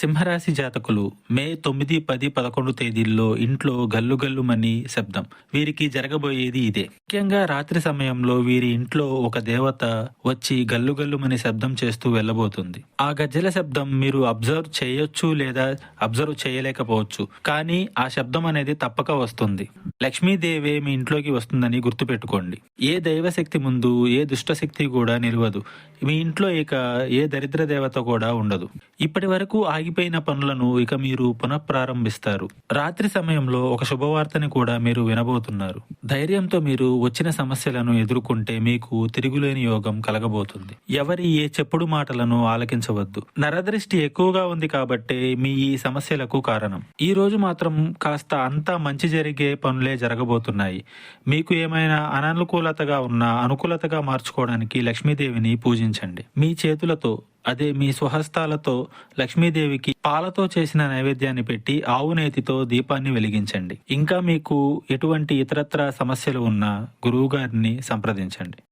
సింహరాశి జాతకులు మే 9, 10, 11 తేదీల్లో ఇంట్లో గల్లు గల్లుమని శబ్దం. వీరికి జరగబోయేది ఇదే. ముఖ్యంగా రాత్రి సమయంలో వీరి ఇంట్లో ఒక దేవత వచ్చి గల్లు గల్లుమని శబ్దం చేస్తూ వెళ్ళబోతుంది. ఆ గజ్జెల శబ్దం మీరు అబ్జర్వ్ చేయొచ్చు లేదా అబ్జర్వ్ చేయలేకపోవచ్చు, కానీ ఆ శబ్దం అనేది తప్పక వస్తుంది. లక్ష్మీదేవే మీ ఇంట్లోకి వస్తుందని గుర్తుపెట్టుకోండి. ఏ దైవశక్తి ముందు ఏ దుష్టశక్తి కూడా నిలవదు. మీ ఇంట్లో ఇక ఏ దరిద్ర దేవత కూడా ఉండదు. ఇప్పటి వరకు ఆగిపోయిన పనులను ఇక మీరు పునఃప్రారంభిస్తారు. రాత్రి సమయంలో ఒక శుభవార్తని కూడా మీరు వినబోతున్నారు. ధైర్యంతో మీరు వచ్చిన సమస్యలను ఎదుర్కొంటే మీకు తిరుగులేని యోగం కలగబోతుంది. ఎవరి ఏ చెప్పుడు మాటలను ఆలకించవద్దు. నరదృష్టి ఎక్కువగా ఉంది కాబట్టే మీ ఈ సమస్యలకు కారణం. ఈ రోజు మాత్రం కాస్త అంతా మంచి జరిగే పనులే జరగబోతున్నాయి. మీకు ఏమైనా అననుకూలతగా ఉన్నా అనుకూలతగా మార్చుకోవడానికి లక్ష్మీదేవిని పూజించండి. మీ చేతులతో, అదే మీ స్వహస్తాలతో లక్ష్మీదేవికి పాలతో చేసిన నైవేద్యాన్ని పెట్టి ఆవు నేతితో దీపాన్ని వెలిగించండి. ఇంకా మీకు ఎటువంటి ఇతరత్ర సమస్యలు ఉన్నా గురువుగారిని సంప్రదించండి.